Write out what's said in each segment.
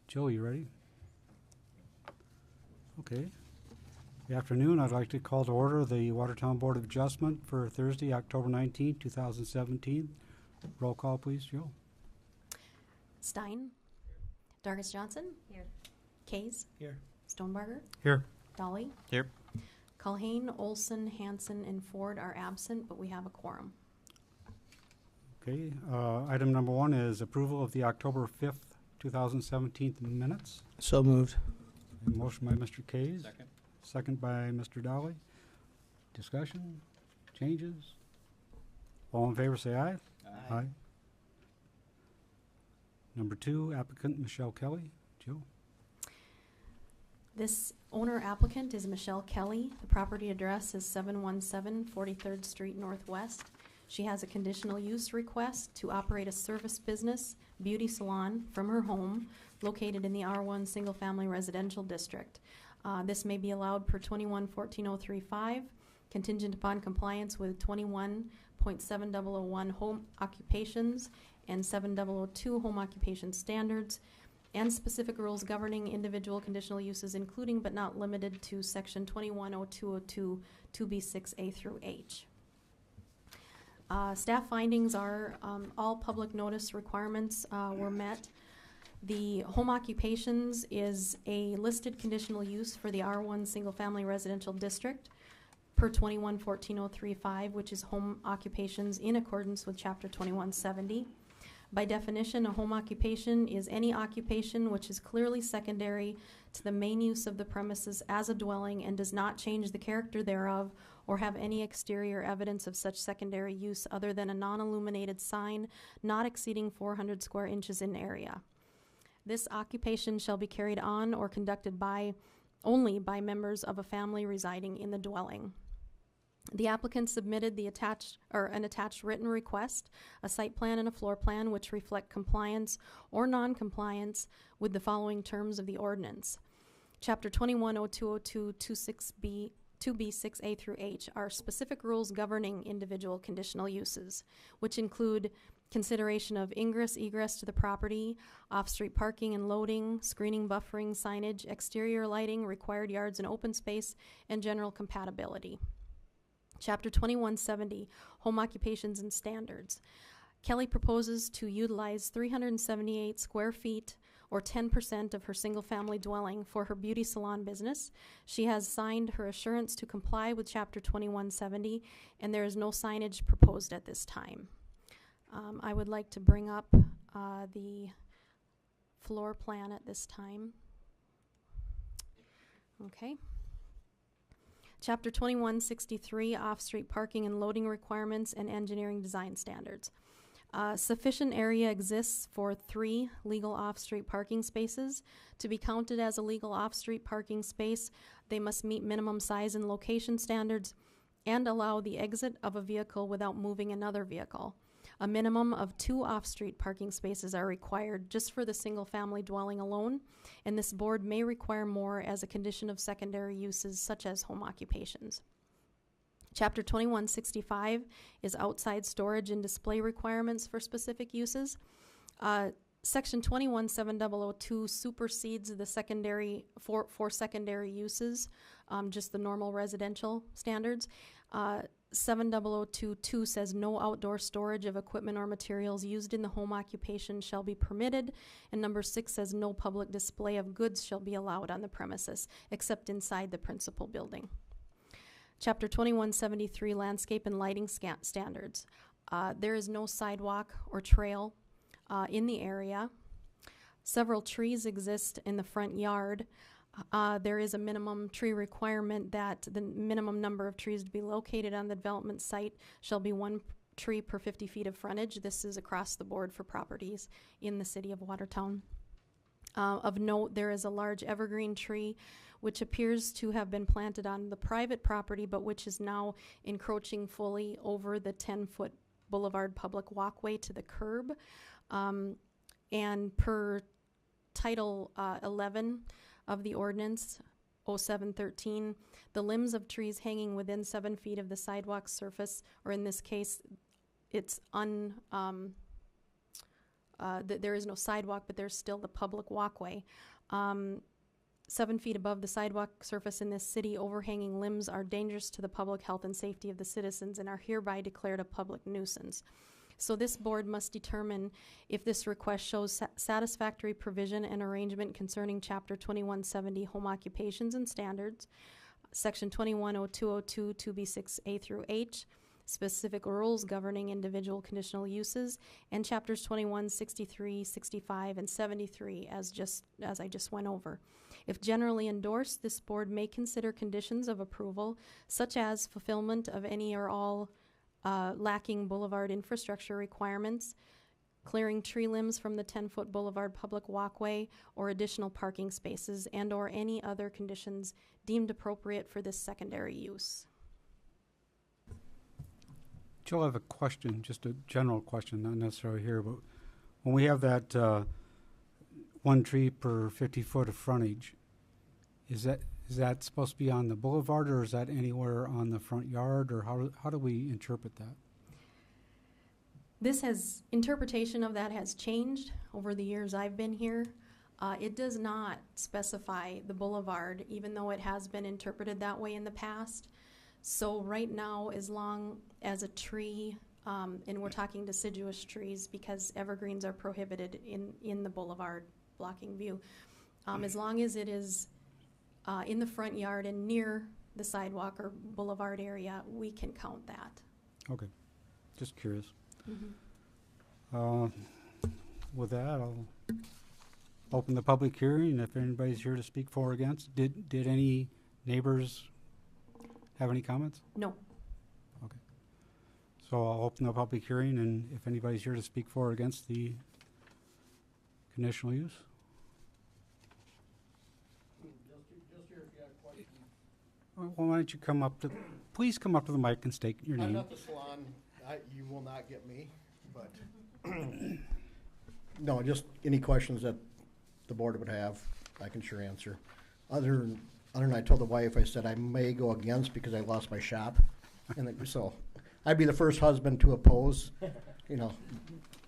Jill, you ready? Okay. Good afternoon. I'd like to call to order the Watertown Board of Adjustment for Thursday, October 19, 2017. Roll call, please, Jill. Stein. Dargis Johnson. Here. Kays. Here. Stonebarger. Here. Dolly. Here. Culhane, Olson, Hanson, and Ford are absent, but we have a quorum. Okay. Item number 1 is approval of the October 5th, 2017 minutes. So moved. A motion by Mr. Kays. Second. Second by Mr. Dolly. Discussion? Changes? All in favor say aye. Aye. Number 2, applicant Michelle Kelly. Jill? This owner applicant is Michelle Kelly. The property address is 717 43rd Street Northwest. She has a conditional use request to operate a service business beauty salon from her home located in the R1 Single Family Residential District. This may be allowed per 21-14-035, contingent upon compliance with 21.7001 home occupations and 7002 home occupation standards, and specific rules governing individual conditional uses, including but not limited to section 210202 2B6A through H. Staff findings are all public notice requirements were met. The home occupations is a listed conditional use for the R1 Single Family Residential District per 21-14-035, which is home occupations in accordance with Chapter 2170. By definition, a home occupation is any occupation which is clearly secondary to the main use of the premises as a dwelling and does not change the character thereof or have any exterior evidence of such secondary use other than a non-illuminated sign not exceeding 400 square inches in area. This occupation shall be carried on or conducted only by members of a family residing in the dwelling. The applicant submitted an attached written request, a site plan and a floor plan which reflect compliance or non-compliance with the following terms of the ordinance. Chapter 210202 2B6A through H are specific rules governing individual conditional uses, which include consideration of ingress, egress to the property, off-street parking and loading, screening, buffering, signage, exterior lighting, required yards and open space, and general compatibility. Chapter 2170, Home Occupations and Standards. Kelly proposes to utilize 378 square feet or 10% of her single-family dwelling for her beauty salon business. She has signed her assurance to comply with Chapter 2170, and there is no signage proposed at this time. I would like to bring up the floor plan at this time. Okay. Chapter 2163, Off-Street Parking and Loading Requirements and Engineering Design Standards. Sufficient area exists for 3 legal off-street parking spaces. To be counted as a legal off-street parking space, they must meet minimum size and location standards and allow the exit of a vehicle without moving another vehicle. A minimum of 2 off-street parking spaces are required just for the single-family dwelling alone, and this board may require more as a condition of secondary uses such as home occupations. Chapter 2165 is outside storage and display requirements for specific uses. Section 217002 supersedes the secondary for secondary uses, just the normal residential standards. 70022 says no outdoor storage of equipment or materials used in the home occupation shall be permitted, and number 6 says no public display of goods shall be allowed on the premises except inside the principal building. Chapter 2173, Landscape and Lighting Standards. There is no sidewalk or trail in the area. Several trees exist in the front yard. There is a minimum tree requirement that the minimum number of trees to be located on the development site shall be 1 tree per 50 feet of frontage. This is across the board for properties in the city of Watertown. Of note, there is a large evergreen tree which appears to have been planted on the private property but which is now encroaching fully over the 10-foot boulevard public walkway to the curb. And per Title 11 of the ordinance 0713, the limbs of trees hanging within 7 feet of the sidewalk surface, or in this case, it's there is no sidewalk, but there's still the public walkway. 7 feet above the sidewalk surface in this city, overhanging limbs are dangerous to the public health and safety of the citizens and are hereby declared a public nuisance. So this board must determine if this request shows satisfactory provision and arrangement concerning Chapter 2170 Home Occupations and Standards, Section 210202 2B6A through H, specific rules governing individual conditional uses, and Chapters 21, 63, 65, and 73 as I just went over. If generally endorsed, this board may consider conditions of approval, such as fulfillment of any or all lacking boulevard infrastructure requirements, clearing tree limbs from the 10-foot boulevard public walkway, or additional parking spaces, and or any other conditions deemed appropriate for this secondary use. Jill, I have a question, just a general question, not necessarily here, but when we have that 1 tree per 50 foot of frontage, is that supposed to be on the boulevard, or is that anywhere on the front yard, or how do we interpret that? Interpretation of that has changed over the years I've been here. It does not specify the boulevard, even though it has been interpreted that way in the past. So right now, as long as a tree, and we're talking deciduous trees because evergreens are prohibited in the boulevard blocking view, as long as it is in the front yard and near the sidewalk or boulevard area, we can count that. Okay, just curious. Mm-hmm. With that, I'll open the public hearing. If anybody's here to speak for or against, did any neighbors have any comments? No. Okay. So I'll open the public hearing, and if anybody's here to speak for or against the conditional use. Just here if you have questions. Well, why don't you please come up to the mic and state your I'm name. not the salon, you will not get me, but, no, just any questions that the board would have, I can sure answer. Other than I told the wife, I said I may go against because I lost my shop. And so I'd be the first husband to oppose,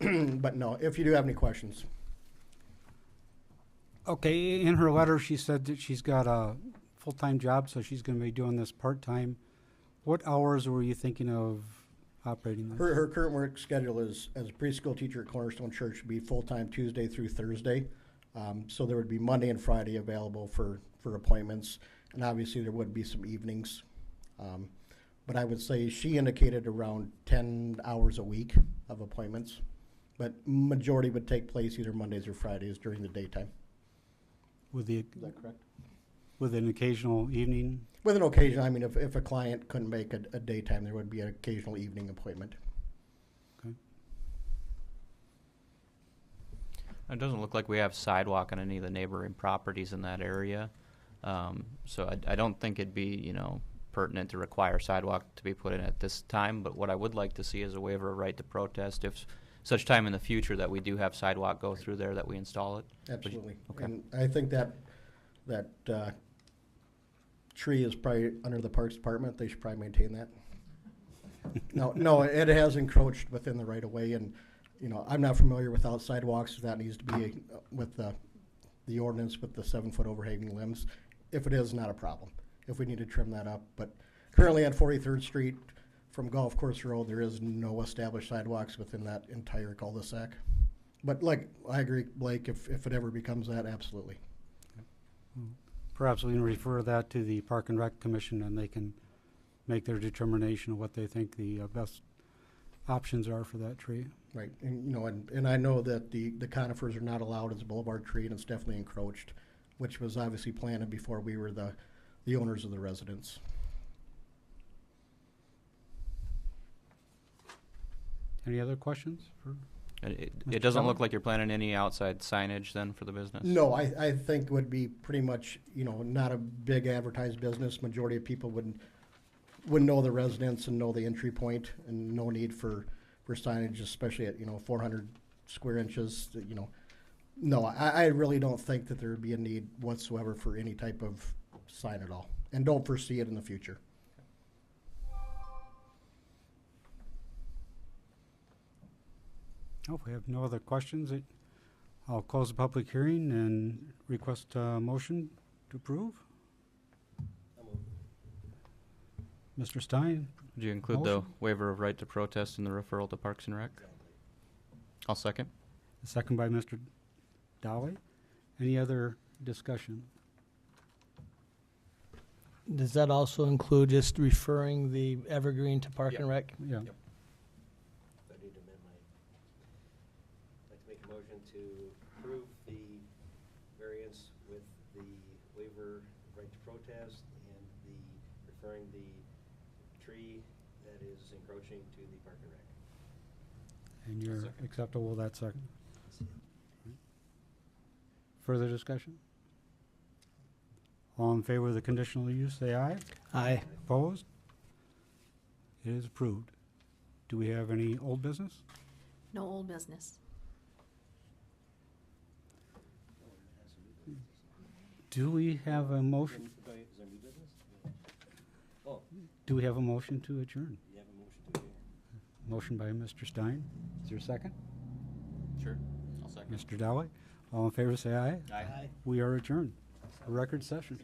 but no, if you do have any questions. Okay, in her letter, she said that she's got a full-time job, so she's going to be doing this part-time. What hours were you thinking of operating this? Her current work schedule is, as a preschool teacher at Cornerstone Church, would be full-time Tuesday through Thursday. So there would be Monday and Friday available for appointments, and obviously there would be some evenings. But I would say she indicated around 10 hours a week of appointments, but majority would take place either Mondays or Fridays during the daytime. Is that correct? With an occasional evening? With an occasion, I mean, if a client couldn't make a daytime, there would be an occasional evening appointment. Okay. It doesn't look like we have sidewalk on any of the neighboring properties in that area. So I don't think it'd be, pertinent to require sidewalk to be put in at this time. But what I would like to see is a waiver of right to protest if such time in the future that we do have sidewalk go through there, that we install it. Absolutely. Okay. And I think that tree is probably under the Parks Department. They should probably maintain that. No, it has encroached within the right of way, and I'm not familiar with sidewalks. That needs to be with the ordinance with the 7-foot overhanging limbs. If it is, not a problem. If we need to trim that up, but currently on 43rd Street from Golf Course Road, there is no established sidewalks within that entire cul-de-sac. But like I agree, Blake, if it ever becomes that, absolutely. Perhaps we can refer that to the Park and Rec Commission, and they can make their determination of what they think the best options are for that tree. Right, and I know that the conifers are not allowed as a boulevard tree, and it's definitely encroached, which was obviously planted before we were the owners of the residence. Any other questions? It doesn't look like you're planning any outside signage then for the business? No, I think it would be pretty much, not a big advertised business. Majority of people would know the residents and know the entry point, and no need for signage, especially at, 400 square inches, No, I really don't think that there would be a need whatsoever for any type of sign at all, and don't foresee it in the future. Oh, if we have no other questions, I'll close the public hearing and request a motion to approve. Mr. Stein, Would you include the Motion. waiver of right to protest in the referral to Parks and Rec? I'll second. second by Mr. Dolly. Any other discussion? Does that also include just referring the Evergreen to Park and Rec? Yeah. I need to amend I'd like to make a motion to approve the variance with the waiver of right to protest and the referring the tree that is encroaching to the Park and Rec. And you're acceptable with that second? Further discussion? All in favor of the conditional use, say aye. Aye. Opposed? It is approved. Do we have any old business? No old business. Do we have a motion? Is there new business? Oh, Do we have a motion to adjourn? you have a motion to adjourn. Motion by Mr. Stein. Is there a second? Sure. I'll second. Mr. Dowling? All in favor, say aye. Aye. We are adjourned. A record session.